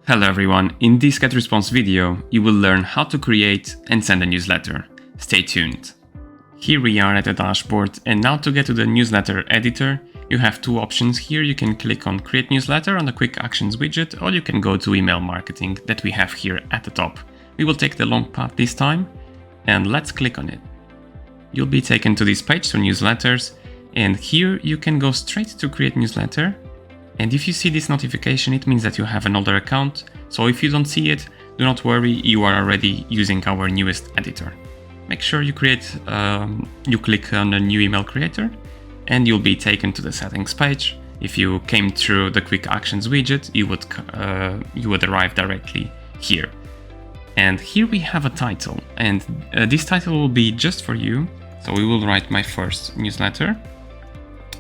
Hello everyone, in this GetResponse video, you will learn how to create and send a newsletter. Stay tuned. Here we are at the dashboard, and now to get to the newsletter editor, you have two options here. You can click on Create Newsletter on the Quick Actions widget, or you can go to Email Marketing that we have here at the top. We will take the long path this time, and let's click on it. You'll be taken to this page for newsletters, and here you can go straight to Create Newsletter. And if you see this notification, it means that you have an older account. So if you don't see it, do not worry, you are already using our newest editor. Make sure you click on the new email creator, and you'll be taken to the settings page. If you came through the Quick Actions widget, you would arrive directly here. And here we have a title, and this title will be just for you. So we will write my first newsletter.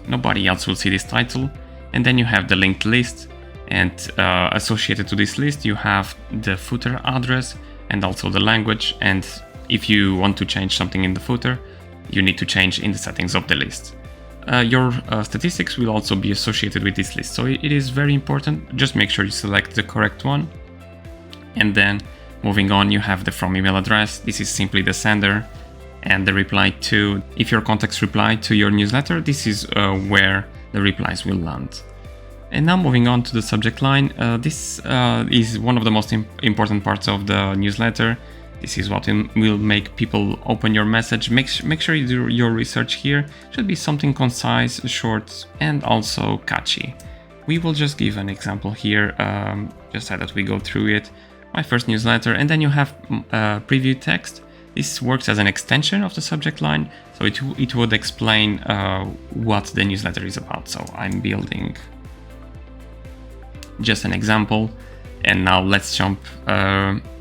Nobody else will see this title. And then you have the linked list, and associated to this list you have the footer address and also the language. And if you want to change something in the footer, you need to change in the settings of the list. Your statistics will also be associated with this list, so it is very important. Just make sure you select the correct one. And then moving on, you have the from email address. This is simply the sender, and the reply to. If your contacts reply to your newsletter, this is where the replies will land. And now moving on to the subject line, this is one of the most important parts of the newsletter. This is what will make people open your message. Make sure you do your research here. It should be something concise, short, and also catchy. We will just give an example here, just so that we go through it. My first newsletter, and then you have preview text. This works as an extension of the subject line, so it would explain what the newsletter is about. So I'm building just an example, and now let's jump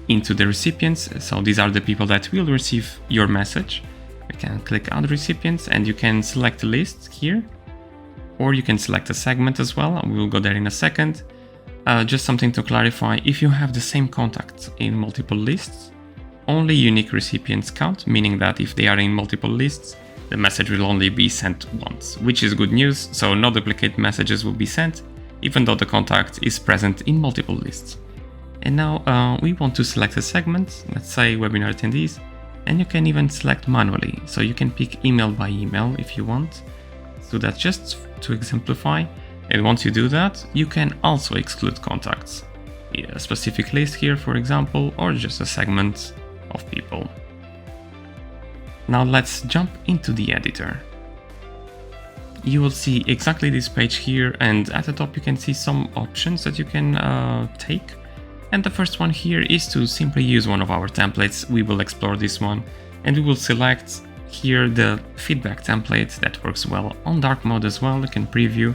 into the recipients. So these are the people that will receive your message. You can click Add Recipients, and you can select a list here, or you can select a segment as well. We will go there in a second. Just something to clarify, if you have the same contact in multiple lists, only unique recipients count, meaning that if they are in multiple lists, the message will only be sent once, which is good news. So no duplicate messages will be sent, even though the contact is present in multiple lists. And now we want to select a segment, let's say webinar attendees, and you can even select manually. So you can pick email by email if you want. So that's just to exemplify. And once you do that, you can also exclude contacts. A specific list here, for example, or just a segment of people. Now let's jump into the editor. You will see exactly this page here, and at the top you can see some options that you can take. And the first one here is to simply use one of our templates. We will explore this one, and we will select here the feedback template that works well on dark mode as well. You can preview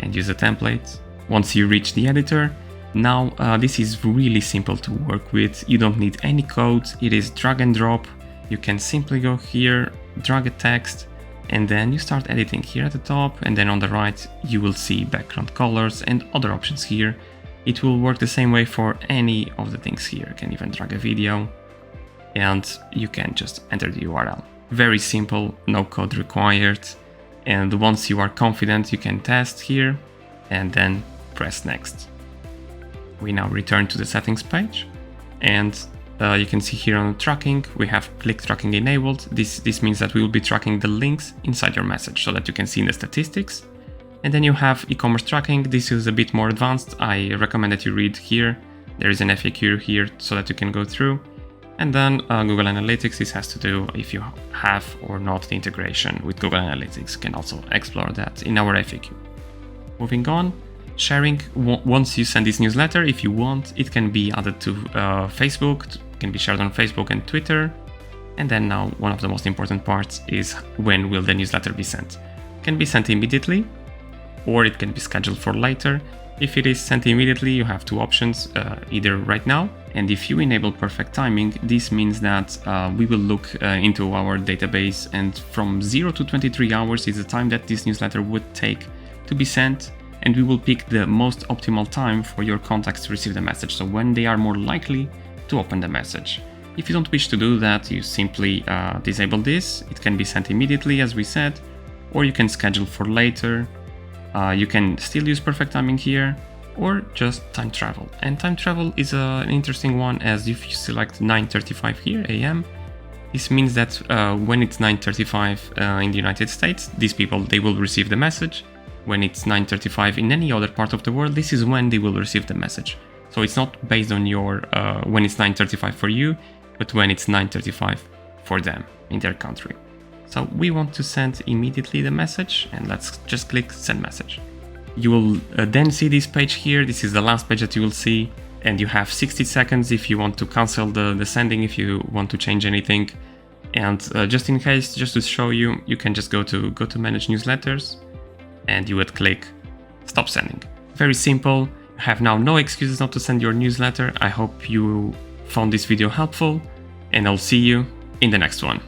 and use a template. Once you reach the editor, now this is really simple to work with. You don't need any code. It is drag and drop. You can simply go here, drag a text, and then you start editing here at the top, and then on the right you will see background colors and other options here. It will work the same way for any of the things here. You can even drag a video, and you can just enter the URL. Very simple, no code required. And once you are confident, you can test here and then press next. We now return to the settings page, and you can see here on tracking, we have click tracking enabled. This means that we will be tracking the links inside your message so that you can see in the statistics. And then you have e-commerce tracking. This is a bit more advanced. I recommend that you read here. There is an FAQ here so that you can go through. And then Google Analytics, this has to do if you have or not the integration with Google Analytics. You can also explore that in our FAQ. Moving on. Sharing, once you send this newsletter, if you want, it can be added to Facebook, it can be shared on Facebook and Twitter. And then now one of the most important parts is when will the newsletter be sent. It can be sent immediately, or it can be scheduled for later. If it is sent immediately, you have two options, either right now, and if you enable perfect timing, this means that we will look into our database, and from 0 to 23 hours is the time that this newsletter would take to be sent. And we will pick the most optimal time for your contacts to receive the message, so when they are more likely to open the message. If you don't wish to do that, you simply disable this. It can be sent immediately, as we said, or you can schedule for later. You can still use perfect timing here, or just time travel. And time travel is an interesting one, as if you select 9:35 here, AM, this means that when it's 9:35 in the United States, these people, they will receive the message. When it's 9:35 in any other part of the world, this is when they will receive the message. So it's not based on your when it's 9:35 for you, but when it's 9:35 for them in their country. So we want to send immediately the message, and let's just click send message. You will then see this page here. This is the last page that you will see, and you have 60 seconds if you want to cancel the sending, if you want to change anything. And just in case, just to show you, you can just go to manage newsletters, and you would click stop sending. Very simple. You have now no excuses not to send your newsletter. I hope you found this video helpful, and I'll see you in the next one.